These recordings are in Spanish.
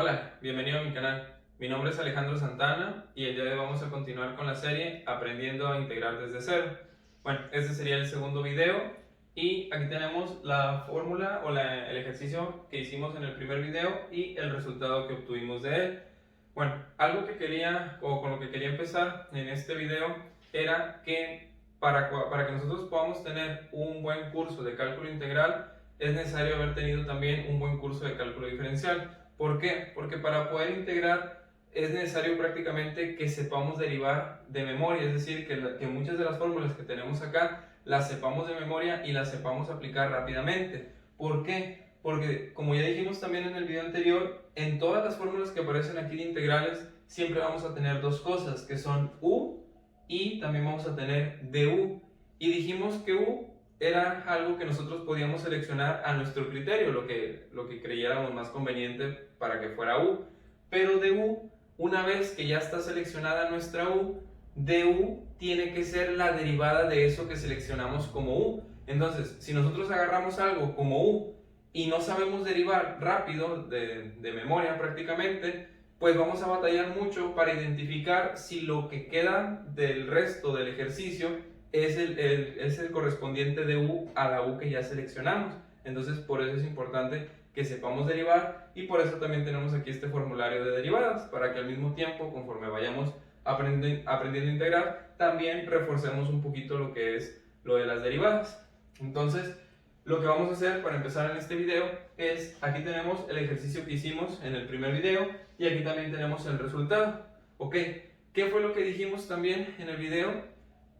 Hola, bienvenido a mi canal. Mi nombre es Alejandro Santana y el día de hoy vamos a continuar con la serie Aprendiendo a Integrar desde cero. Bueno, este sería el segundo video y aquí tenemos la fórmula o el ejercicio que hicimos en el primer video y el resultado que obtuvimos de él. Bueno, algo que quería o con lo que quería empezar en este video era que para que nosotros podamos tener un buen curso de cálculo integral es necesario haber tenido también un buen curso de cálculo diferencial. ¿Por qué? Porque para poder integrar es necesario prácticamente que sepamos derivar de memoria, es decir, que muchas de las fórmulas que tenemos acá las sepamos de memoria y las sepamos aplicar rápidamente. ¿Por qué? Porque como ya dijimos también en el video anterior, en todas las fórmulas que aparecen aquí de integrales siempre vamos a tener dos cosas, que son u y también vamos a tener du. Y dijimos que u era algo que nosotros podíamos seleccionar a nuestro criterio, lo que creyéramos más conveniente para que fuera u. Pero de u, una vez que ya está seleccionada nuestra u, du tiene que ser la derivada de eso que seleccionamos como u. Entonces, si nosotros agarramos algo como u y no sabemos derivar rápido, de memoria prácticamente, pues vamos a batallar mucho para identificar si lo que queda del resto del ejercicio es el correspondiente de u a la u que ya seleccionamos. Entonces, por eso es importante que sepamos derivar y por eso también tenemos aquí este formulario de derivadas, para que al mismo tiempo, conforme vayamos aprendiendo a integrar, también reforcemos un poquito lo que es lo de las derivadas. Entonces, lo que vamos a hacer para empezar en este video es, aquí tenemos el ejercicio que hicimos en el primer video y aquí también tenemos el resultado. Ok, ¿qué fue lo que dijimos también en el video?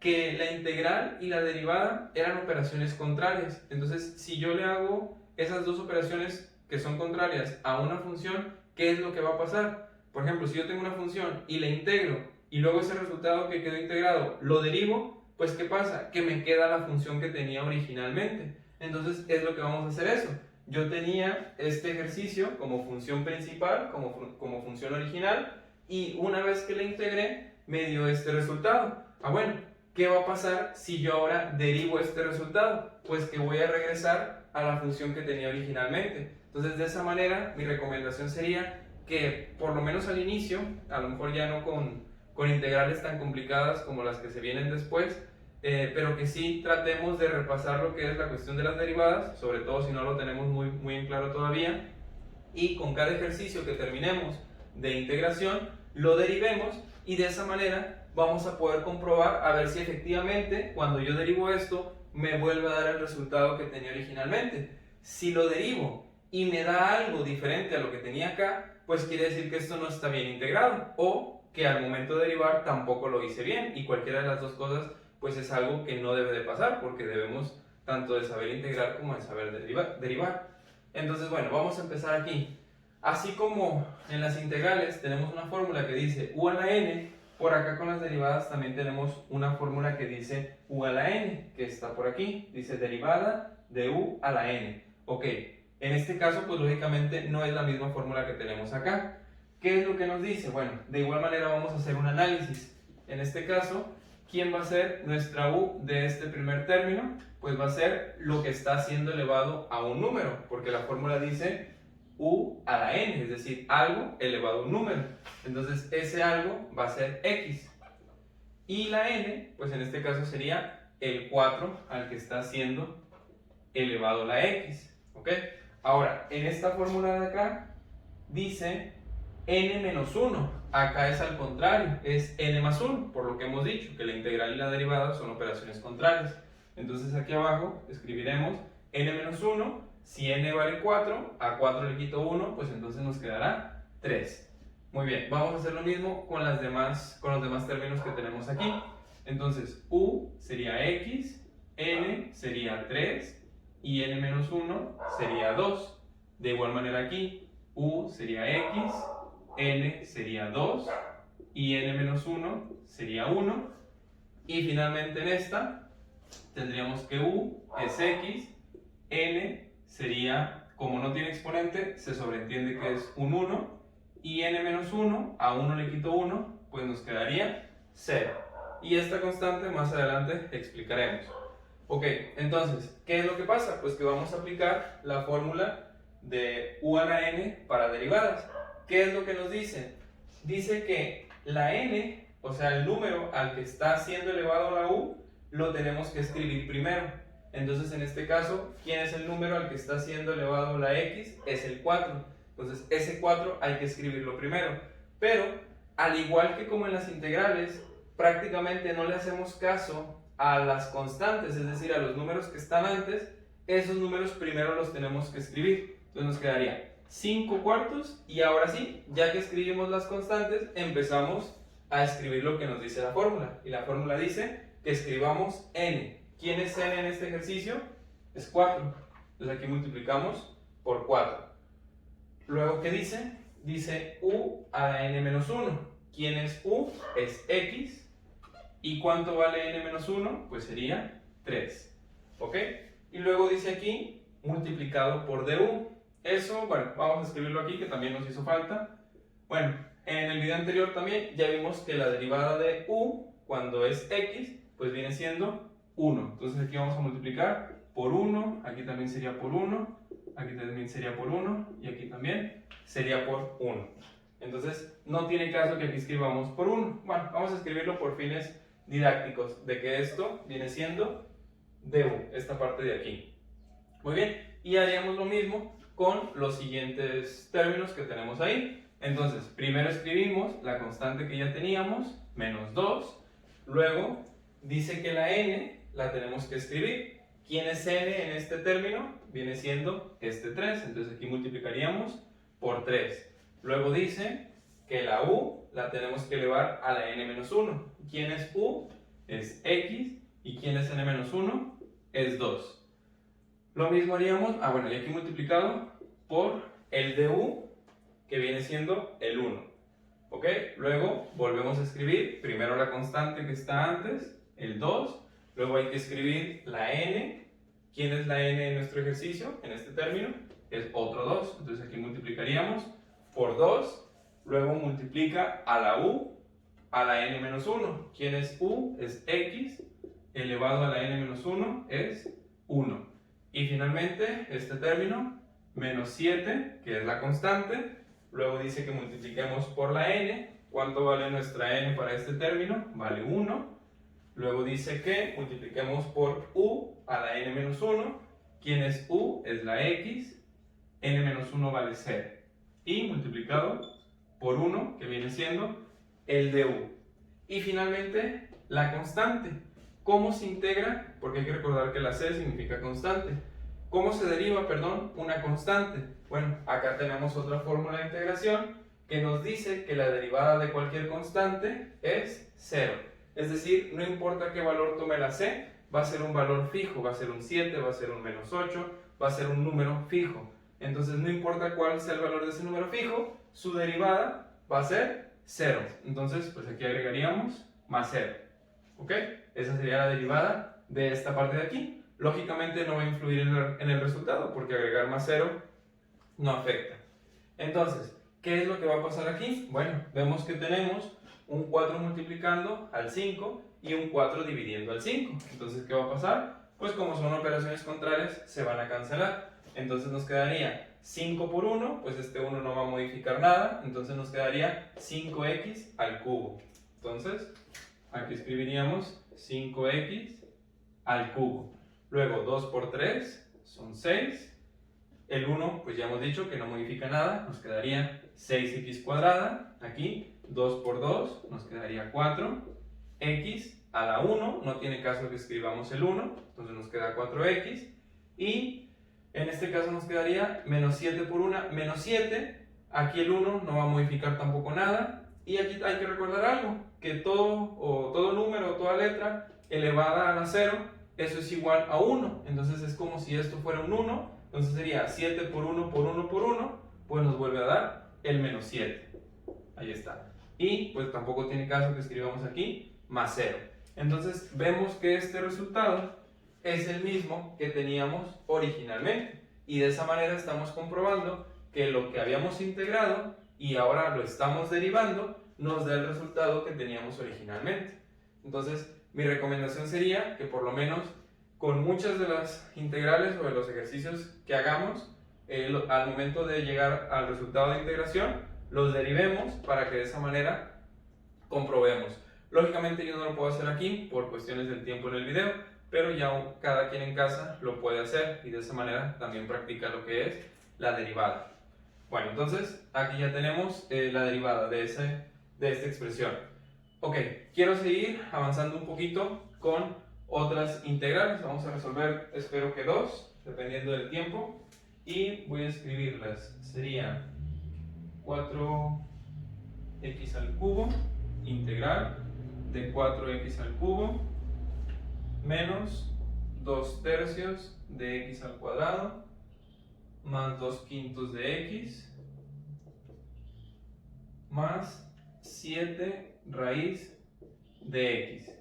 Que la integral y la derivada eran operaciones contrarias. Entonces, si yo le hago esas dos operaciones que son contrarias a una función, ¿qué es lo que va a pasar? Por ejemplo, si yo tengo una función y la integro y luego ese resultado que quedó integrado lo derivo, pues ¿qué pasa? Que me queda la función que tenía originalmente. Entonces, es lo que vamos a hacer eso. Yo tenía este ejercicio como función principal, como función original, y una vez que la integré, me dio este resultado. Bueno, ¿qué va a pasar si yo ahora derivo este resultado? Pues que voy a regresar a la función que tenía originalmente. Entonces, de esa manera, mi recomendación sería que, por lo menos al inicio, a lo mejor ya no con integrales tan complicadas como las que se vienen después, pero que sí tratemos de repasar lo que es la cuestión de las derivadas, sobre todo si no lo tenemos muy en claro todavía, y con cada ejercicio que terminemos de integración, lo derivemos y de esa manera vamos a poder comprobar a ver si efectivamente cuando yo derivo esto me vuelve a dar el resultado que tenía originalmente. Si lo derivo y me da algo diferente a lo que tenía acá, pues quiere decir que esto no está bien integrado o que al momento de derivar tampoco lo hice bien, y cualquiera de las dos cosas pues es algo que no debe de pasar, porque debemos tanto de saber integrar como de saber derivar. Entonces, bueno, vamos a empezar aquí. Así como en las integrales tenemos una fórmula que dice u a la n, por acá con las derivadas también tenemos una fórmula que dice u a la n, que está por aquí, dice derivada de u a la n. Ok, en este caso pues lógicamente no es la misma fórmula que tenemos acá. ¿Qué es lo que nos dice? Bueno, de igual manera vamos a hacer un análisis. En este caso, ¿quién va a ser nuestra u de este primer término? Pues va a ser lo que está siendo elevado a un número, porque la fórmula dice u a la n, es decir, algo elevado a un número. Entonces, ese algo va a ser x. Y la n, pues en este caso sería el 4 al que está siendo elevado la x. ¿Ok? Ahora, en esta fórmula de acá, dice n menos 1. Acá es al contrario, es n más 1, por lo que hemos dicho, que la integral y la derivada son operaciones contrarias. Entonces aquí abajo escribiremos n menos 1, si n vale 4, a 4 le quito 1, pues entonces nos quedará 3. Muy bien, vamos a hacer lo mismo con los demás términos que tenemos aquí. Entonces, u sería x, n sería 3 y n menos 1 sería 2. De igual manera aquí, u sería x, n sería 2 y n menos 1 sería 1. Y finalmente en esta tendríamos que u es x, n sería, como no tiene exponente, se sobreentiende que es un 1, y n menos 1, a 1 le quito 1, pues nos quedaría 0. Y esta constante más adelante explicaremos. Ok, entonces, ¿qué es lo que pasa? Pues que vamos a aplicar la fórmula de u a la n para derivadas. ¿qué es lo que nos dice? Dice que la n, o sea, el número al que está siendo elevado la u, lo tenemos que escribir primero. Entonces, en este caso, ¿quién es el número al que está siendo elevado la x? Es el 4. Entonces, ese 4 hay que escribirlo primero. Pero, al igual que como en las integrales, prácticamente no le hacemos caso a las constantes, es decir, a los números que están antes. Esos números primero los tenemos que escribir. Entonces nos quedaría 5 cuartos y ahora sí, ya que escribimos las constantes, empezamos a escribir lo que nos dice la fórmula. Y la fórmula dice que escribamos n. ¿Quién es n en este ejercicio? Es 4. Entonces aquí multiplicamos por 4. Luego, ¿qué dice? Dice u a la n menos 1. ¿Quién es u? Es x. ¿Y cuánto vale n menos 1? Pues sería 3. ¿Ok? Y luego dice aquí multiplicado por du. Eso, bueno, vamos a escribirlo aquí que también nos hizo falta. Bueno, en el video anterior también ya vimos que la derivada de u cuando es x, pues viene siendo 1. Entonces aquí vamos a multiplicar por 1, aquí también sería por 1, aquí también sería por 1 y aquí también sería por 1. Entonces no tiene caso que aquí escribamos por 1. Bueno, vamos a escribirlo por fines didácticos de que esto viene siendo du, esta parte de aquí. Muy bien, y haríamos lo mismo con los siguientes términos que tenemos ahí. Entonces, primero escribimos la constante que ya teníamos, menos 2. Luego, dice que la n la tenemos que escribir. ¿Quién es n en este término? Viene siendo este 3. Entonces aquí multiplicaríamos por 3. Luego dice que la u la tenemos que elevar a la n menos 1. ¿Quién es u? Es x. ¿Y quién es n menos 1? Es 2. Lo mismo haríamos, bueno, y aquí multiplicado por el du, que viene siendo el 1. ¿Ok? Luego volvemos a escribir primero la constante que está antes, el 2. Luego hay que escribir la n. ¿Quién es la n en nuestro ejercicio? En este término es otro 2. Entonces aquí multiplicaríamos por 2. Luego multiplica a la u a la n menos 1. ¿Quién es u? Es x. Elevado a la n menos 1 es 1. Y finalmente este término, menos 7, que es la constante. Luego dice que multipliquemos por la n. ¿Cuánto vale nuestra n para este término? Vale 1. Luego dice que multipliquemos por u a la n menos 1. ¿Quién es u? Es la x. N menos 1 vale 0. Y multiplicado por 1, que viene siendo el du. Y finalmente la constante. ¿Cómo se integra? Porque hay que recordar que la c significa constante. ¿Cómo se deriva, perdón, una constante? Bueno, acá tenemos otra fórmula de integración que nos dice que la derivada de cualquier constante es 0. Es decir, no importa qué valor tome la c, va a ser un valor fijo, va a ser un 7, va a ser un menos 8, va a ser un número fijo. Entonces, no importa cuál sea el valor de ese número fijo, su derivada va a ser 0. Entonces, pues aquí agregaríamos más 0. ¿Ok? Esa sería la derivada de esta parte de aquí. Lógicamente no va a influir en el resultado porque agregar más 0 no afecta. Entonces, ¿qué es lo que va a pasar aquí? Bueno, vemos que tenemos un 4 multiplicando al 5 y un 4 dividiendo al 5. Entonces, ¿qué va a pasar? Pues como son operaciones contrarias, se van a cancelar. Entonces nos quedaría 5 por 1, pues este 1 no va a modificar nada. Entonces nos quedaría 5x al cubo. Entonces, aquí escribiríamos 5x al cubo. Luego 2 por 3 son 6. El 1, pues ya hemos dicho que no modifica nada. Nos quedaría 6x cuadrada. Aquí 2 por 2 nos quedaría 4. X a la 1, no tiene caso que escribamos el 1. Entonces nos queda 4x. Y en este caso nos quedaría menos 7 por 1, menos 7. Aquí el 1 no va a modificar tampoco nada. Y aquí hay que recordar algo, que todo número o toda letra elevada a la 0, eso es igual a 1. Entonces es como si esto fuera un 1. Entonces sería 7 por 1 por 1 por 1, pues nos vuelve a dar el menos 7. Ahí está. Y pues tampoco tiene caso que escribamos aquí más 0. Entonces vemos que este resultado es el mismo que teníamos originalmente. Y de esa manera estamos comprobando que lo que habíamos integrado y ahora lo estamos derivando nos da el resultado que teníamos originalmente. Entonces, mi recomendación sería que por lo menos con muchas de las integrales o de los ejercicios que hagamos, al momento de llegar al resultado de integración, los derivemos para que de esa manera comprobemos. Lógicamente yo no lo puedo hacer aquí por cuestiones del tiempo en el video, pero ya cada quien en casa lo puede hacer y de esa manera también practica lo que es la derivada. Bueno, entonces aquí ya tenemos la derivada de esta expresión. Ok, quiero seguir avanzando un poquito con otras integrales. Vamos a resolver, espero que 2, dependiendo del tiempo. Y voy a escribirlas. Sería 4x al cubo integral de 4x al cubo menos 2 tercios de x al cuadrado más 2 quintos de x más 7 raíz de x.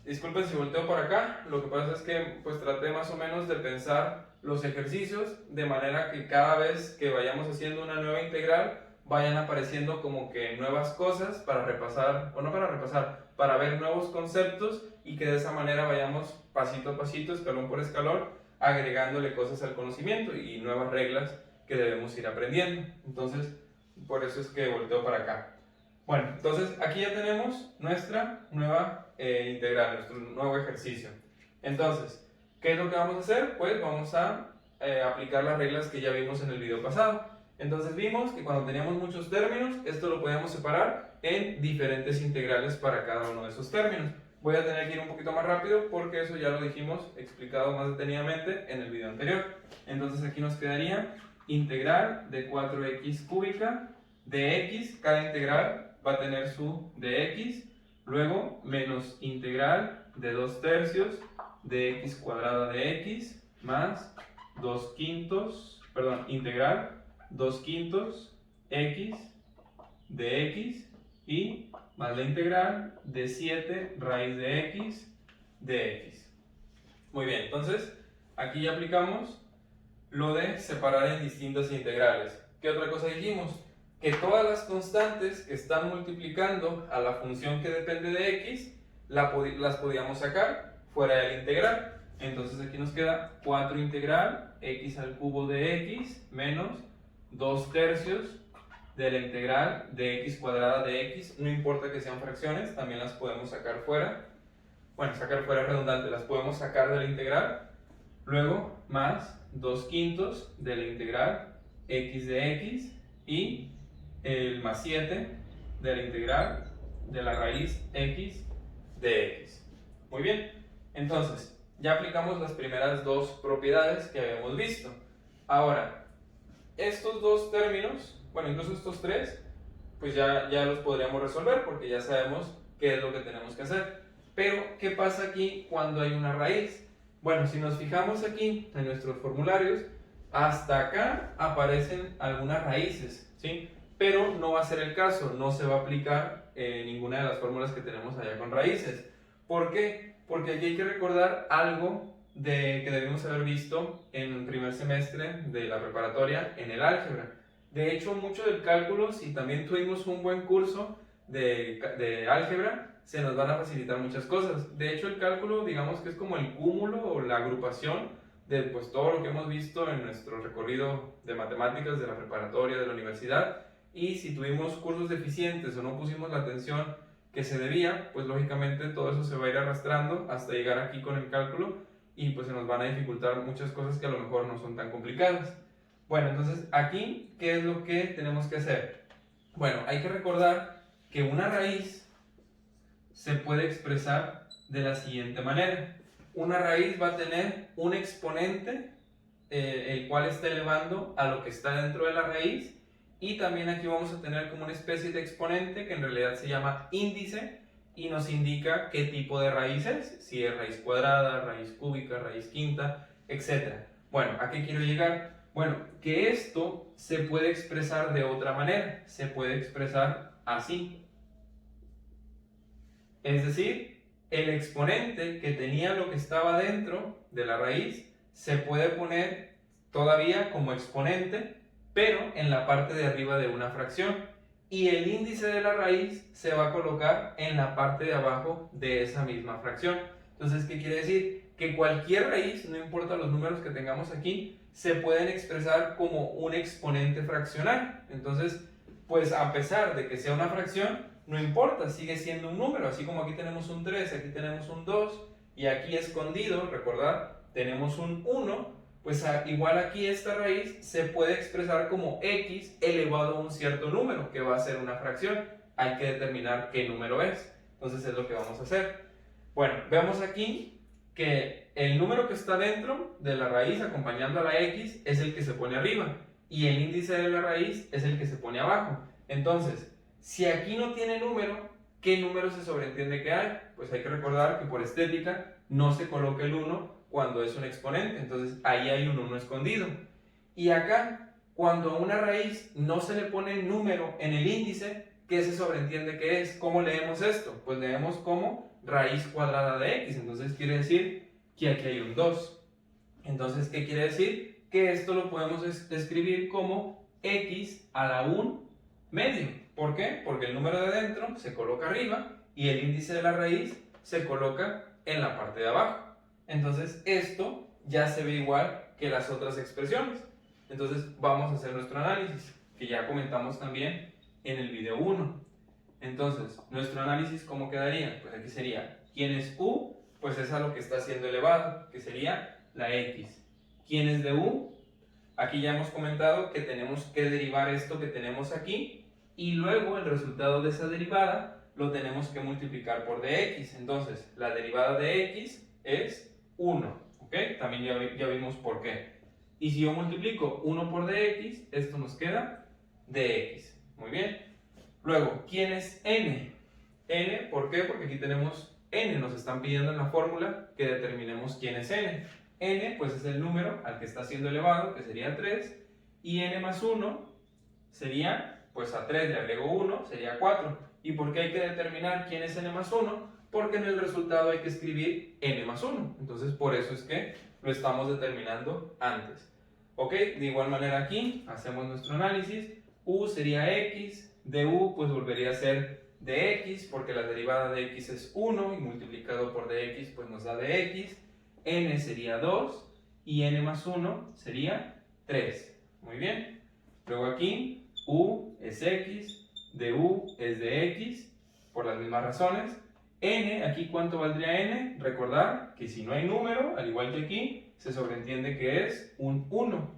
Disculpen si volteo para acá, lo que pasa es que pues traté más o menos de pensar los ejercicios de manera que cada vez que vayamos haciendo una nueva integral vayan apareciendo como que nuevas cosas para repasar, o no para repasar, para ver nuevos conceptos y que de esa manera vayamos pasito a pasito, escalón por escalón, agregándole cosas al conocimiento y nuevas reglas que debemos ir aprendiendo. Entonces, por eso es que volteo para acá. Bueno, entonces aquí ya tenemos nuestra nueva integral, nuestro nuevo ejercicio. Entonces, ¿qué es lo que vamos a hacer? Pues vamos a aplicar las reglas que ya vimos en el video pasado. Entonces vimos que cuando teníamos muchos términos, esto lo podíamos separar en diferentes integrales para cada uno de esos términos. Voy a tener que ir un poquito más rápido porque eso ya lo dijimos explicado más detenidamente en el video anterior. Entonces aquí nos quedaría integral de 4x cúbica de x, cada integral va a tener su de x, luego menos integral de 2 tercios de x cuadrada de x más 2 quintos, perdón, integral 2 quintos x de x y más la integral de 7 raíz de x de x. Muy bien, entonces aquí ya aplicamos lo de separar en distintas integrales. ¿Qué otra cosa dijimos? Que todas las constantes que están multiplicando a la función que depende de x las podíamos sacar fuera de la integral. Entonces aquí nos queda 4 integral x al cubo de x menos 2 tercios de la integral de x cuadrada de x. No importa que sean fracciones, también las podemos sacar fuera. Bueno, sacar fuera es redundante, las podemos sacar de la integral. Luego más 2 quintos de la integral x de x y el más 7 de la integral de la raíz x de x. Muy bien, entonces ya aplicamos las primeras dos propiedades que habíamos visto. Ahora, estos dos términos, bueno, incluso estos tres, pues ya los podríamos resolver porque ya sabemos qué es lo que tenemos que hacer. Pero, ¿qué pasa aquí cuando hay una raíz? Bueno, si nos fijamos aquí en nuestros formularios, hasta acá aparecen algunas raíces, ¿sí? Pero no va a ser el caso, no se va a aplicar ninguna de las fórmulas que tenemos allá con raíces. ¿Por qué? Porque aquí hay que recordar algo que debimos haber visto en el primer semestre de la preparatoria en el álgebra. De hecho, mucho del cálculo, si también tuvimos un buen curso de álgebra, se nos van a facilitar muchas cosas. De hecho, el cálculo, digamos que es como el cúmulo o la agrupación de pues, todo lo que hemos visto en nuestro recorrido de matemáticas de la preparatoria, de la universidad. Y si tuvimos cursos deficientes o no pusimos la atención que se debía, pues lógicamente todo eso se va a ir arrastrando hasta llegar aquí con el cálculo y pues se nos van a dificultar muchas cosas que a lo mejor no son tan complicadas. Bueno, entonces aquí, ¿qué es lo que tenemos que hacer? Bueno, hay que recordar que una raíz se puede expresar de la siguiente manera. Una raíz va a tener un exponente, el cual está elevando a lo que está dentro de la raíz. Y también aquí vamos a tener como una especie de exponente que en realidad se llama índice y nos indica qué tipo de raíz es, si es raíz cuadrada, raíz cúbica, raíz quinta, etc. Bueno, ¿a qué quiero llegar? Bueno, que esto se puede expresar de otra manera, se puede expresar así. Es decir, el exponente que tenía lo que estaba dentro de la raíz se puede poner todavía como exponente, pero en la parte de arriba de una fracción, y el índice de la raíz se va a colocar en la parte de abajo de esa misma fracción. Entonces, ¿qué quiere decir? Que cualquier raíz, no importa los números que tengamos aquí, se pueden expresar como un exponente fraccional. Entonces, pues a pesar de que sea una fracción, no importa, sigue siendo un número. Así como aquí tenemos un 3, aquí tenemos un 2, y aquí escondido, recordad, tenemos un 1, pues igual aquí esta raíz se puede expresar como x elevado a un cierto número, que va a ser una fracción. Hay que determinar qué número es. Entonces es lo que vamos a hacer. Bueno, vemos aquí que el número que está dentro de la raíz acompañando a la x es el que se pone arriba, y el índice de la raíz es el que se pone abajo. Entonces, si aquí no tiene número, ¿qué número se sobreentiende que hay? Pues hay que recordar que por estética no se coloca el 1 cuando es un exponente, entonces ahí hay un 1 escondido. Y acá, cuando a una raíz no se le pone número en el índice, ¿qué se sobreentiende que es? ¿Cómo leemos esto? Pues leemos como raíz cuadrada de x, entonces quiere decir que aquí hay un 2. Entonces, ¿qué quiere decir? Que esto lo podemos escribir como x a la 1 medio. ¿Por qué? Porque el número de dentro se coloca arriba y el índice de la raíz se coloca en la parte de abajo. Entonces, esto ya se ve igual que las otras expresiones. Entonces, vamos a hacer nuestro análisis, que ya comentamos también en el video 1. Entonces, nuestro análisis, ¿cómo quedaría? Pues aquí sería, ¿quién es u? Pues es a lo que está siendo elevado, que sería la x. ¿Quién es de u? Aquí ya hemos comentado que tenemos que derivar esto que tenemos aquí, y luego el resultado de esa derivada lo tenemos que multiplicar por dx. Entonces, la derivada de x es 1, ¿ok? También ya vimos por qué. Y si yo multiplico 1 por dx, esto nos queda dx. Muy bien. Luego, ¿quién es n? N, ¿por qué? Porque aquí tenemos n, nos están pidiendo en la fórmula que determinemos quién es n. N, pues es el número al que está siendo elevado, que sería 3, y n más 1 sería, pues a 3 le agrego 1, sería 4. ¿Y por qué hay que determinar quién es n más 1? Porque en el resultado hay que escribir n más 1. Entonces, por eso es que lo estamos determinando antes. ¿Ok? De igual manera aquí, hacemos nuestro análisis. U sería x, de u pues volvería a ser dx, porque la derivada de x es 1, y multiplicado por dx pues nos da dx. N sería 2, y n más 1 sería 3. Muy bien. Luego aquí, u es x, du es dx, por las mismas razones. N, aquí ¿cuánto valdría n? Recordar que si no hay número, al igual que aquí, se sobreentiende que es un 1.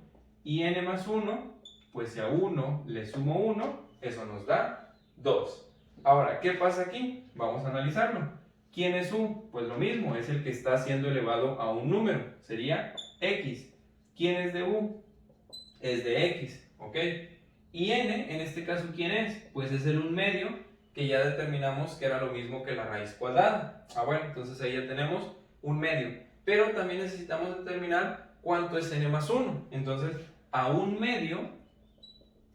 Y n más 1, pues si a 1 le sumo 1, eso nos da 2. Ahora, ¿qué pasa aquí? Vamos a analizarlo. ¿Quién es u? Pues lo mismo, es el que está siendo elevado a un número, sería x. ¿Quién es de u? Es de x, ¿ok? Y n, en este caso, ¿quién es? Pues es el 1 medio, que ya determinamos que era lo mismo que la raíz cuadrada. Bueno, entonces ahí ya tenemos 1 medio. Pero también necesitamos determinar cuánto es n más 1. Entonces, a 1 medio,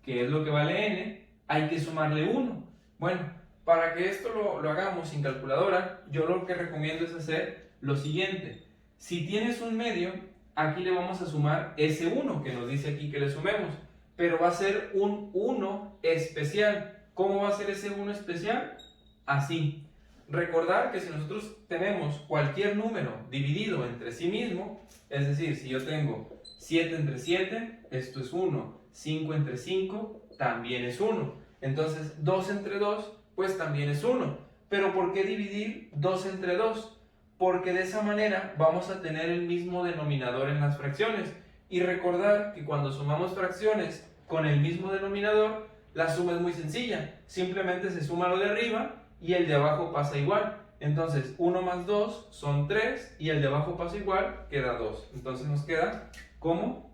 que es lo que vale n, hay que sumarle 1. Bueno, para que esto lo hagamos sin calculadora, yo lo que recomiendo es hacer lo siguiente. Si tienes 1 medio, aquí le vamos a sumar ese 1 que nos dice aquí que le sumemos, pero va a ser un 1 especial. ¿Cómo va a ser ese 1 especial? Así. Recordar que si nosotros tenemos cualquier número dividido entre sí mismo, es decir, si yo tengo 7 entre 7, esto es 1, 5 entre 5, también es 1. Entonces 2 entre 2, pues también es 1. Pero ¿por qué dividir 2 entre 2? Porque de esa manera vamos a tener el mismo denominador en las fracciones. Y recordar que cuando sumamos fracciones con el mismo denominador, la suma es muy sencilla. Simplemente se suma lo de arriba y el de abajo pasa igual. Entonces 1 más 2 son 3 y el de abajo pasa igual, queda 2. Entonces nos queda como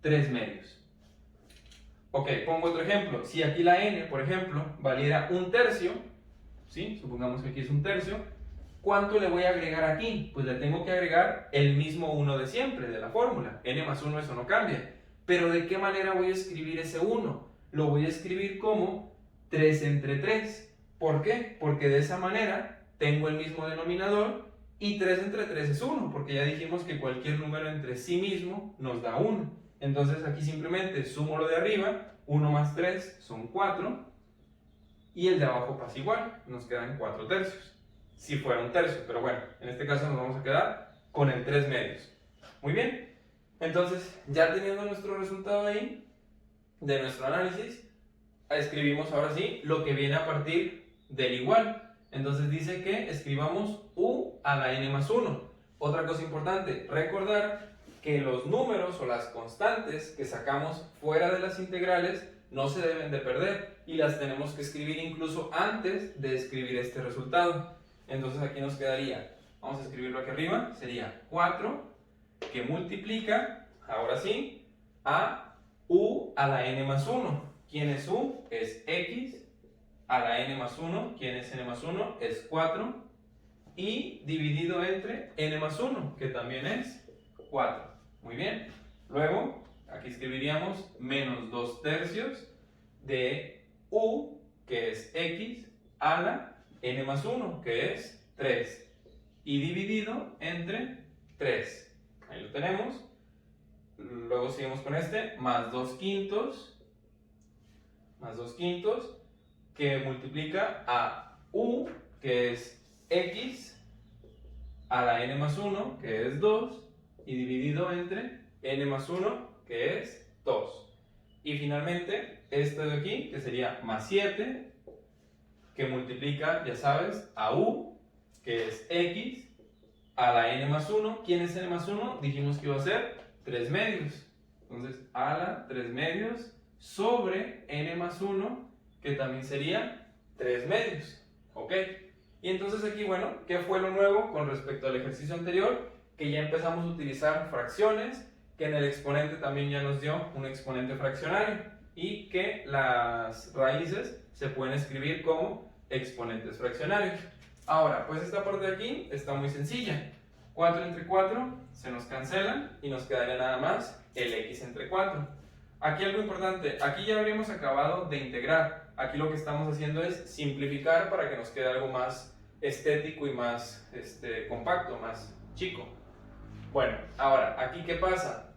3 medios. Ok, pongo otro ejemplo. Si aquí la n, por ejemplo, valiera 1/3, ¿sí? Supongamos que aquí es 1/3, ¿cuánto le voy a agregar aquí? Pues le tengo que agregar el mismo 1 de siempre, de la fórmula. N más 1, eso no cambia. Pero ¿de qué manera voy a escribir ese 1? Lo voy a escribir como 3 entre 3. ¿Por qué? Porque de esa manera tengo el mismo denominador y 3 entre 3 es 1, porque ya dijimos que cualquier número entre sí mismo nos da 1. Entonces aquí simplemente sumo lo de arriba, 1 más 3 son 4, y el de abajo pasa igual, nos quedan 4/3. Si fuera 1/3, pero bueno, en este caso nos vamos a quedar con el 3 medios. Muy bien, entonces ya teniendo nuestro resultado ahí, de nuestro análisis, escribimos ahora sí lo que viene a partir del igual. Entonces dice que escribamos u a la n más 1. Otra cosa importante, recordar que los números o las constantes que sacamos fuera de las integrales no se deben de perder y las tenemos que escribir incluso antes de escribir este resultado. Entonces aquí nos quedaría, vamos a escribirlo aquí arriba, sería 4 que multiplica, ahora sí, a u a la n más 1. ¿Quién es u? Es x a la n más 1. ¿Quién es n más 1? Es 4. Y dividido entre n más 1, que también es 4. Muy bien. Luego, aquí escribiríamos menos 2 tercios de u, que es x, a la n más 1, que es 3. Y dividido entre 3. Ahí lo tenemos. Luego seguimos con este, más 2 quintos, que multiplica a u, que es x, a la n más 1, que es 2, y dividido entre n más 1, que es 2. Y finalmente, esto de aquí, que sería más 7, que multiplica, ya sabes, a u, que es x, a la n más 1. ¿Quién es n más 1? Dijimos que iba a ser 3 medios. Entonces, a la 3 medios sobre n más 1, que también sería 3 medios. ¿Ok? Y entonces aquí, bueno, ¿qué fue lo nuevo con respecto al ejercicio anterior? Que ya empezamos a utilizar fracciones, que en el exponente también ya nos dio un exponente fraccionario y que las raíces se pueden escribir como exponentes fraccionarios. Ahora, pues esta parte de aquí está muy sencilla. 4 entre 4 se nos cancelan y nos quedaría nada más el x entre 4. Aquí algo importante, aquí ya habríamos acabado de integrar. Aquí lo que estamos haciendo es simplificar para que nos quede algo más estético y más compacto, más chico. Bueno, ahora, ¿aquí qué pasa?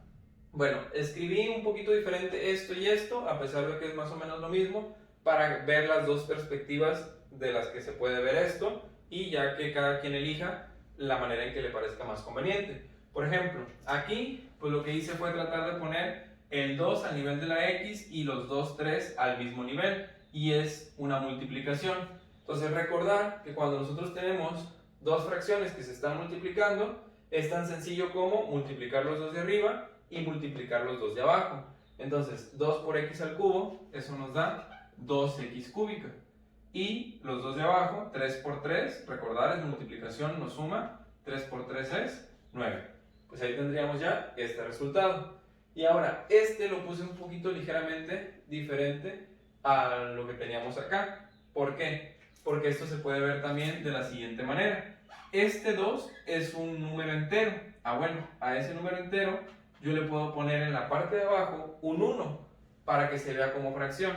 Bueno, escribí un poquito diferente esto y esto, a pesar de que es más o menos lo mismo, para ver las dos perspectivas de las que se puede ver esto y ya que cada quien elija la manera en que le parezca más conveniente. Por ejemplo, aquí pues lo que hice fue tratar de poner el 2 al nivel de la x y los 2, 3 al mismo nivel y es una multiplicación. Entonces recordar que cuando nosotros tenemos dos fracciones que se están multiplicando, es tan sencillo como multiplicar los dos de arriba y multiplicar los dos de abajo. Entonces 2 por x al cubo, eso nos da 2x cúbica. Y los dos de abajo, 3 por 3, recordar es multiplicación, nos suma, 3 por 3 es 9. Pues ahí tendríamos ya este resultado. Y ahora, este lo puse un poquito ligeramente diferente a lo que teníamos acá. ¿Por qué? Porque esto se puede ver también de la siguiente manera. Este 2 es un número entero. Bueno, a ese número entero yo le puedo poner en la parte de abajo un 1 para que se vea como fracción.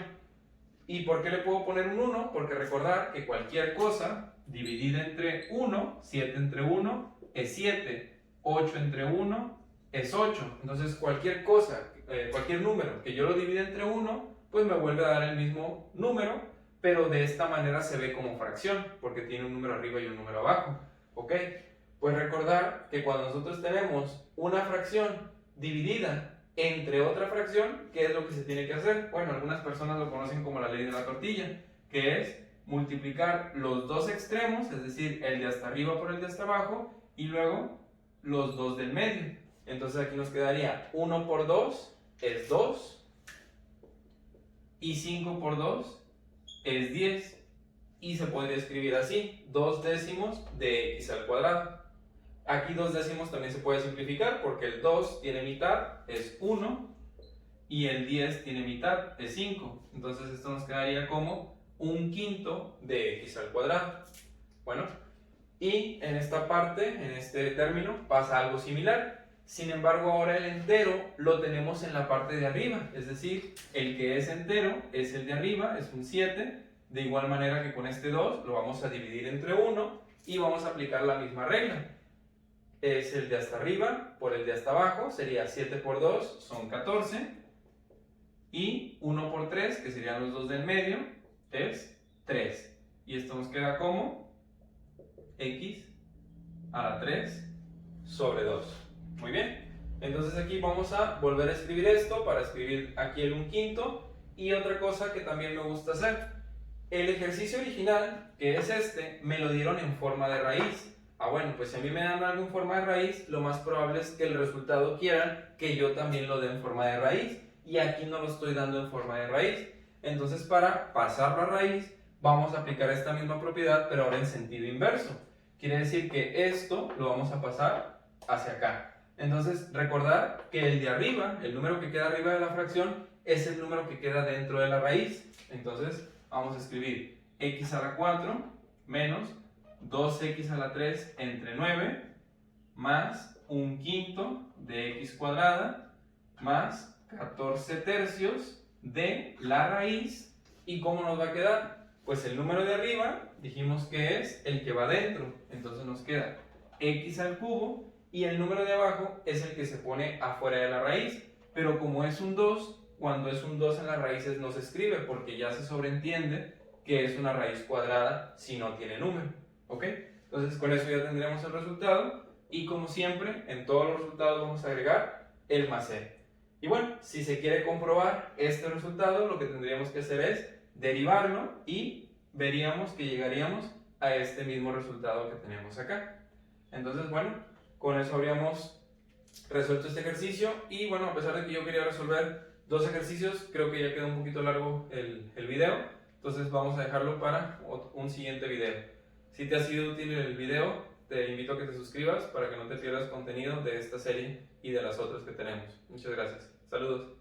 ¿Y por qué le puedo poner un 1? Porque recordar que cualquier cosa dividida entre 1, 7 entre 1 es 7, 8 entre 1 es 8. Entonces cualquier cosa, cualquier número que yo lo divida entre 1, pues me vuelve a dar el mismo número, pero de esta manera se ve como fracción, porque tiene un número arriba y un número abajo. ¿Ok? Pues recordar que cuando nosotros tenemos una fracción dividida entre otra fracción, ¿qué es lo que se tiene que hacer? Bueno, algunas personas lo conocen como la ley de la tortilla, que es multiplicar los dos extremos, es decir, el de hasta arriba por el de hasta abajo, y luego los dos del medio. Entonces aquí nos quedaría 1 por 2 es 2, y 5 por 2 es 10, y se podría escribir así, 2 décimos de x al cuadrado. Aquí 2 décimos también se puede simplificar porque el 2 tiene mitad, es 1, y el 10 tiene mitad, es 5. Entonces esto nos quedaría como 1/5 de x al cuadrado. Bueno, y en esta parte, en este término, pasa algo similar. Sin embargo, ahora el entero lo tenemos en la parte de arriba, es decir, el que es entero es el de arriba, es un 7. De igual manera que con este 2 lo vamos a dividir entre 1 y vamos a aplicar la misma regla. Es el de hasta arriba por el de hasta abajo, sería 7 por 2 son 14, y 1 por 3, que serían los dos del medio, es 3. Y esto nos queda como x a la 3 sobre 2. Muy bien, entonces aquí vamos a volver a escribir esto para escribir aquí el 1/5 Y otra cosa que también me gusta hacer, el ejercicio original, que es este, me lo dieron en forma de raíz. Bueno, pues si a mí me dan algo en forma de raíz, lo más probable es que el resultado quiera que yo también lo dé en forma de raíz. Y aquí no lo estoy dando en forma de raíz. Entonces, para pasarlo a raíz, vamos a aplicar esta misma propiedad, pero ahora en sentido inverso. Quiere decir que esto lo vamos a pasar hacia acá. Entonces, recordar que el de arriba, el número que queda arriba de la fracción, es el número que queda dentro de la raíz. Entonces, vamos a escribir x a la 4 menos 2x a la 3 entre 9 más 1/5 de x cuadrada más 14 tercios de la raíz. ¿Y cómo nos va a quedar? Pues el número de arriba dijimos que es el que va dentro, entonces nos queda x al cubo, y el número de abajo es el que se pone afuera de la raíz, pero como es un 2, cuando es un 2 en las raíces no se escribe porque ya se sobreentiende que es una raíz cuadrada si no tiene número, ¿ok? Entonces con eso ya tendremos el resultado, y como siempre en todos los resultados vamos a agregar el más c. Y bueno, si se quiere comprobar este resultado, lo que tendríamos que hacer es derivarlo y veríamos que llegaríamos a este mismo resultado que tenemos acá. Entonces, bueno, con eso habríamos resuelto este ejercicio. Y bueno, a pesar de que yo quería resolver dos ejercicios, creo que ya quedó un poquito largo el video. Entonces vamos a dejarlo para un siguiente video. Si te ha sido útil el video, te invito a que te suscribas para que no te pierdas contenido de esta serie y de las otras que tenemos. Muchas gracias. Saludos.